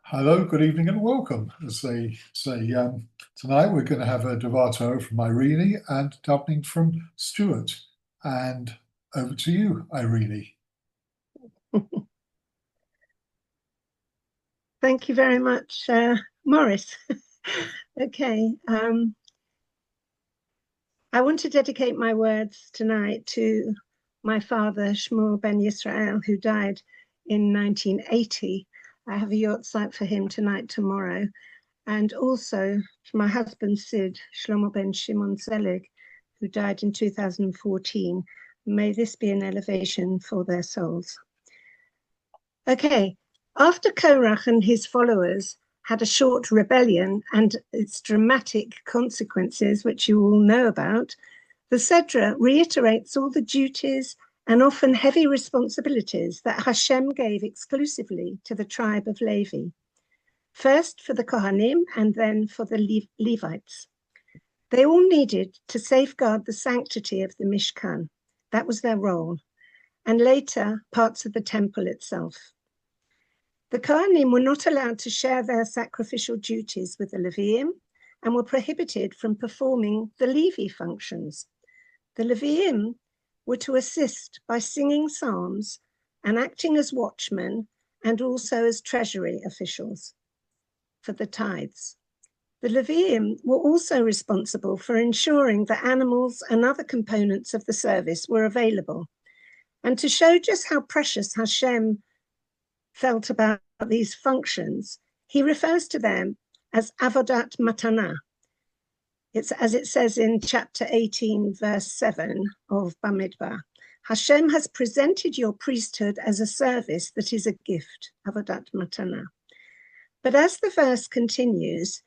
Hello, good evening, and welcome. As they say, tonight we're going to have a Devato from Irene and davening from Stuart. And over to you, Irene. Thank you very much, Morris. Okay, I want to dedicate my words tonight to my father, Shmuel ben Yisrael, who died in 1980. I have a yahrzeit for him tonight, tomorrow. And also to my husband, Sid, Shlomo ben Shimon Zelig, who died in 2014. May this be an elevation for their souls. Okay, after Korach and his followers had a short rebellion and its dramatic consequences, which you all know about, the Sedra reiterates all the duties and often heavy responsibilities that Hashem gave exclusively to the tribe of Levi. First for the Kohanim and then for the Levites. They all needed to safeguard the sanctity of the Mishkan. That was their role. And later, parts of the temple itself. The Kohanim were not allowed to share their sacrificial duties with the Leviim and were prohibited from performing the Levi functions. The Leviim were to assist by singing psalms and acting as watchmen and also as treasury officials for the tithes. The Leviim were also responsible for ensuring that animals and other components of the service were available. And to show just how precious Hashem felt about these functions, he refers to them as avodat matana. It's as it says in chapter 18, verse 7 of Bamidbar. Hashem has presented your priesthood as a service that is a gift, avodat matana. But as the verse continues,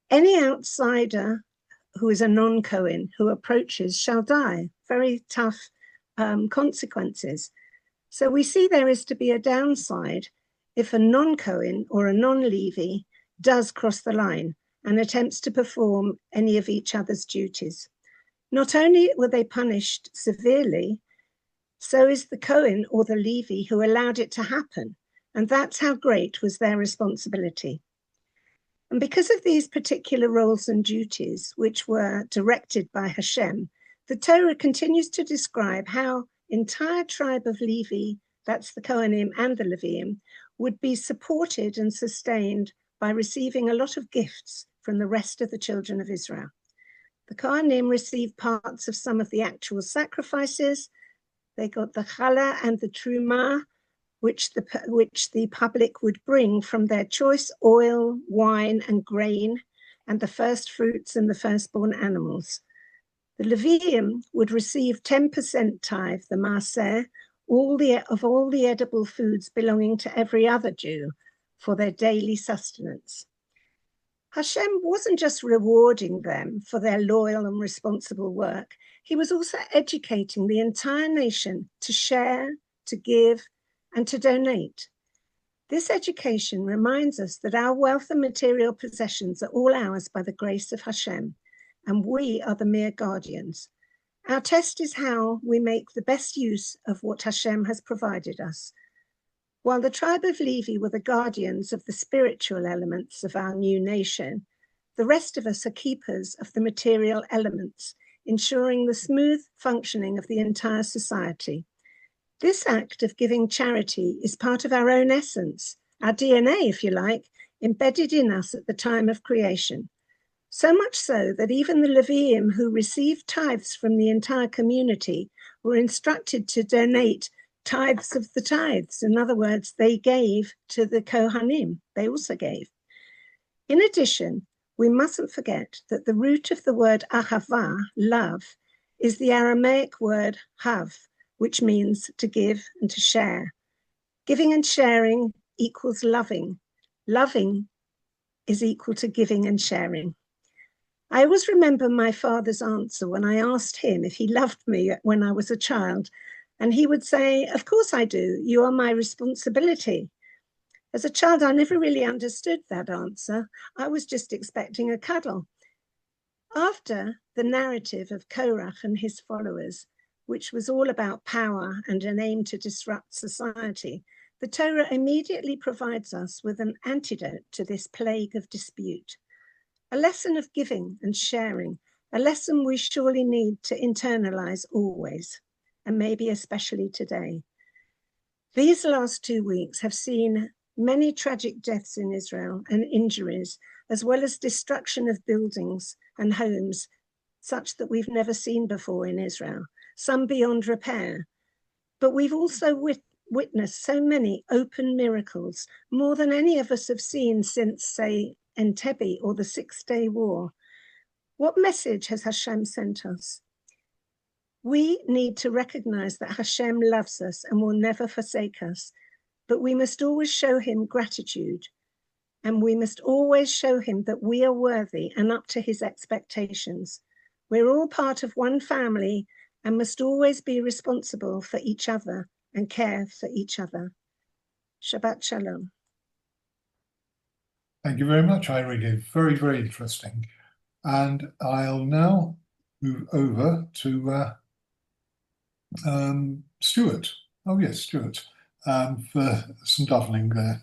any outsider who is a non-Kohen who approaches shall die. Very tough consequences. So we see there is to be a downside if a non-Kohen or a non-Levi does cross the line and attempts to perform any of each other's duties. Not only were they punished severely, so is the Kohen or the Levi who allowed it to happen. And that's how great was their responsibility. And because of these particular roles and duties, which were directed by Hashem, the Torah continues to describe how entire tribe of Levi, that's the Kohanim and the Leviim, would be supported and sustained by receiving a lot of gifts from the rest of the children of Israel. The Kohanim received parts of some of the actual sacrifices. They got the challah and the truma, which the public would bring from their choice oil, wine, and grain, and the first fruits and the firstborn animals. The Leviim would receive 10% tithe, the maaseh, of all the edible foods belonging to every other Jew for their daily sustenance. Hashem wasn't just rewarding them for their loyal and responsible work. He was also educating the entire nation to share, to give, and to donate. This education reminds us that our wealth and material possessions are all ours by the grace of Hashem, and we are the mere guardians. Our test is how we make the best use of what Hashem has provided us. While the tribe of Levi were the guardians of the spiritual elements of our new nation, the rest of us are keepers of the material elements, ensuring the smooth functioning of the entire society. This act of giving charity is part of our own essence, our DNA, if you like, embedded in us at the time of creation. So much so that even the Leviim who received tithes from the entire community were instructed to donate tithes of the tithes. In other words, they gave to the Kohanim. They also gave. In addition, we mustn't forget that the root of the word ahava, love, is the Aramaic word hav, which means to give and to share. Giving and sharing equals loving. Loving is equal to giving and sharing. I always remember my father's answer when I asked him if he loved me when I was a child, and he would say, "Of course I do. You are my responsibility." As a child, I never really understood that answer. I was just expecting a cuddle. After the narrative of Korach and his followers, which was all about power and an aim to disrupt society, The Torah immediately provides us with an antidote to this plague of dispute, a lesson of giving and sharing, a lesson we surely need to internalize always, and maybe especially today. These last 2 weeks have seen many tragic deaths in Israel and injuries, as well as destruction of buildings and homes, such that we've never seen before in Israel, some beyond repair. But we've also witnessed so many open miracles, more than any of us have seen since, say, Entebbe or the Six-Day War. What message has Hashem sent us? We need to recognize that Hashem loves us and will never forsake us, but we must always show him gratitude, and we must always show him that we are worthy and up to his expectations. We're all part of one family and must always be responsible for each other and care for each other. Shabbat Shalom. Thank you very much, Irene. Very, very interesting. And I'll now move over to Stuart. Oh, yes, Stuart, for some davening there.